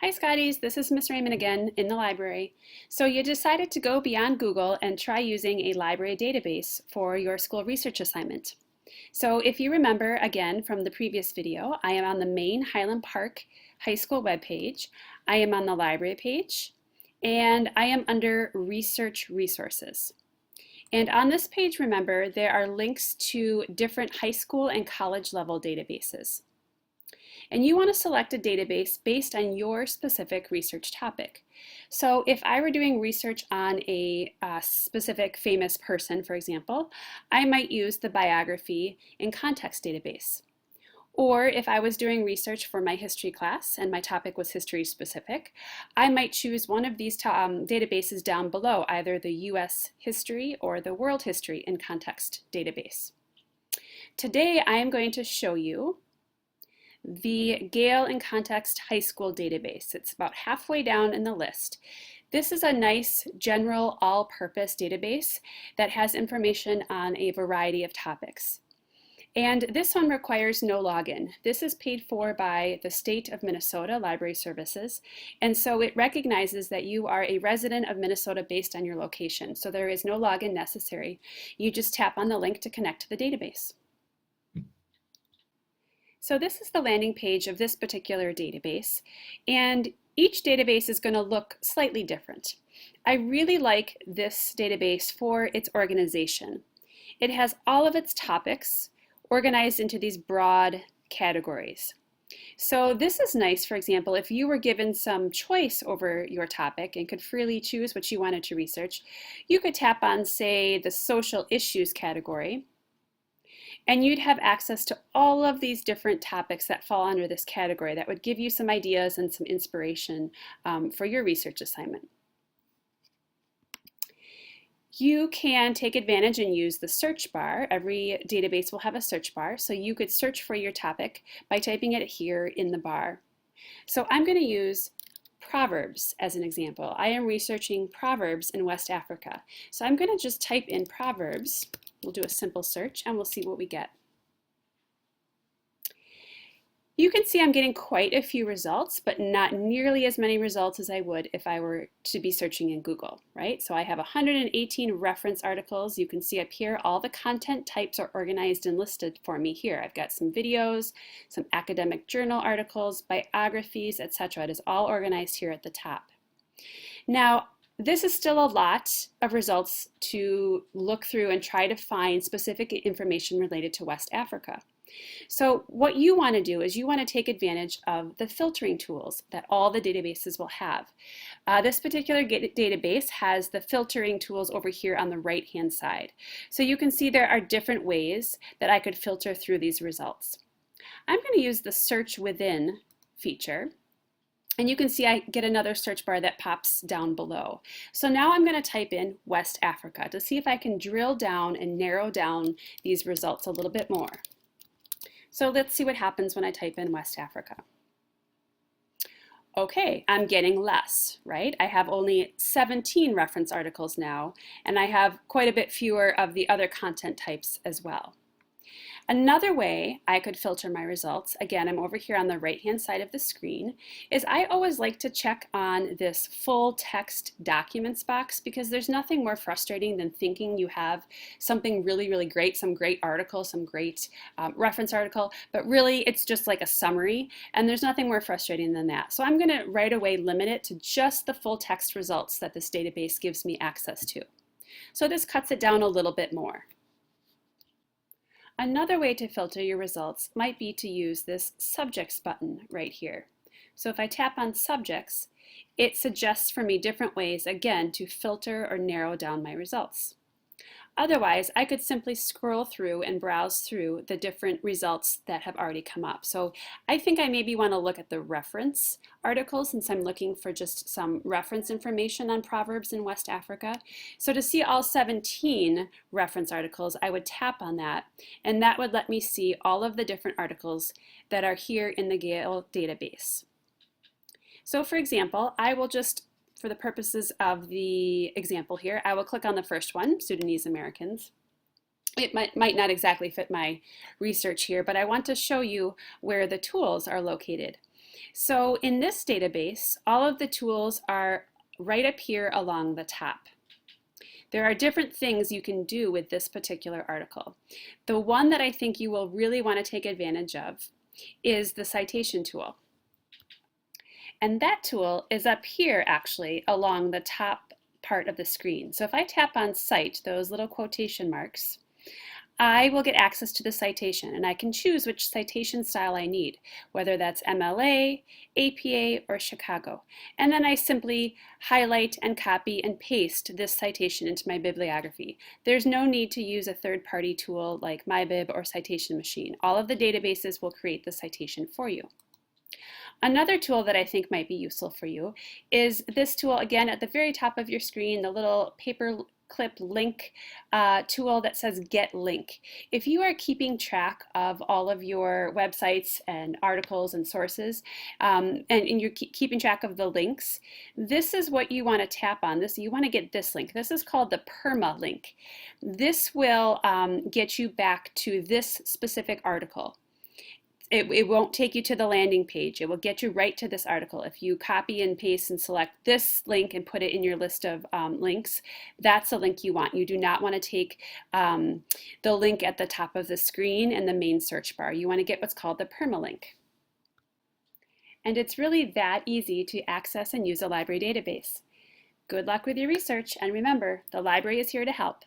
Hi Scotties, this is Miss Raymond again in the library. So you decided to go beyond Google and try using a library database for your school research assignment. So if you remember again from the previous video, I am on the main Highland Park High School webpage. I am on the library page and I am under Research Resources. And on this page, remember, there are links to different high school and college level databases. And you want to select a database based on your specific research topic. So if I were doing research on a specific famous person, for example, I might use the biography and context database. Or if I was doing research for my history class and my topic was history specific, I might choose one of these databases down below, either the US History or the World History and Context database. Today I am going to show you the Gale and Context High School database. It's about halfway down in the list. This is a nice general all-purpose database that has information on a variety of topics. And this one requires no login. This is paid for by the state of Minnesota Library Services, and so it recognizes that you are a resident of Minnesota based on your location. So there is no login necessary. You just tap on the link to connect to the database. So this is the landing page of this particular database, and each database is going to look slightly different. I really like this database for its organization. It has all of its topics organized into these broad categories. So this is nice, for example, if you were given some choice over your topic and could freely choose what you wanted to research, you could tap on, say, the social issues category, and you'd have access to all of these different topics that fall under this category that would give you some ideas and some inspiration for your research assignment. You can take advantage and use the search bar. Every database will have a search bar, so you could search for your topic by typing it here in the bar. So I'm going to use Proverbs as an example. I am researching Proverbs in West Africa. So I'm going to just type in Proverbs. We'll do a simple search and we'll see what we get. You can see I'm getting quite a few results, but not nearly as many results as I would if I were to be searching in Google, right? So I have 118 reference articles. You can see up here all the content types are organized and listed for me here. I've got some videos, some academic journal articles, biographies, etc. It is all organized here at the top. Now, this is still a lot of results to look through and try to find specific information related to West Africa. So what you want to do is you want to take advantage of the filtering tools that all the databases will have. This particular database has the filtering tools over here on the right-hand side. So you can see there are different ways that I could filter through these results. I'm going to use the search within feature. And you can see I get another search bar that pops down below. So now I'm going to type in West Africa to see if I can drill down and narrow down these results a little bit more. So let's see what happens when I type in West Africa. Okay, I'm getting less, right? I have only 17 reference articles now, and I have quite a bit fewer of the other content types as well. Another way I could filter my results, again, I'm over here on the right-hand side of the screen, is I always like to check on this full text documents box because there's nothing more frustrating than thinking you have something really, really great, some great article, some great reference article, but really it's just like a summary, and there's nothing more frustrating than that. So I'm going to right away limit it to just the full text results that this database gives me access to. So this cuts it down a little bit more. Another way to filter your results might be to use this subjects button right here. So if I tap on subjects, it suggests for me different ways, again, to filter or narrow down my results. Otherwise, I could simply scroll through and browse through the different results that have already come up. So I think I maybe want to look at the reference articles since I'm looking for just some reference information on Proverbs in West Africa. So to see all 17 reference articles, I would tap on that, and that would let me see all of the different articles that are here in the Gale database. So for example, I will just, for the purposes of the example here, I will click on the first one, Sudanese Americans. It might not exactly fit my research here, but I want to show you where the tools are located. So in this database, all of the tools are right up here along the top. There are different things you can do with this particular article. The one that I think you will really want to take advantage of is the citation tool. And that tool is up here actually along the top part of the screen. So if I tap on Cite, those little quotation marks, I will get access to the citation, and I can choose which citation style I need, whether that's MLA, APA, or Chicago. And then I simply highlight and copy and paste this citation into my bibliography. There's no need to use a third-party tool like MyBib or Citation Machine. All of the databases will create the citation for you. Another tool that I think might be useful for you is this tool, again, at the very top of your screen, the little paper clip link tool that says Get Link. If you are keeping track of all of your websites and articles and sources, and you're keeping track of the links, this is what you want to tap on. You want to get this link. This is called the perma link. This will get you back to this specific article. It won't take you to the landing page. It will get you right to this article. If you copy and paste and select this link and put it in your list of links, that's the link you want. You do not want to take the link at the top of the screen in the main search bar. You want to get what's called the permalink. And it's really that easy to access and use a library database. Good luck with your research, and remember, the library is here to help.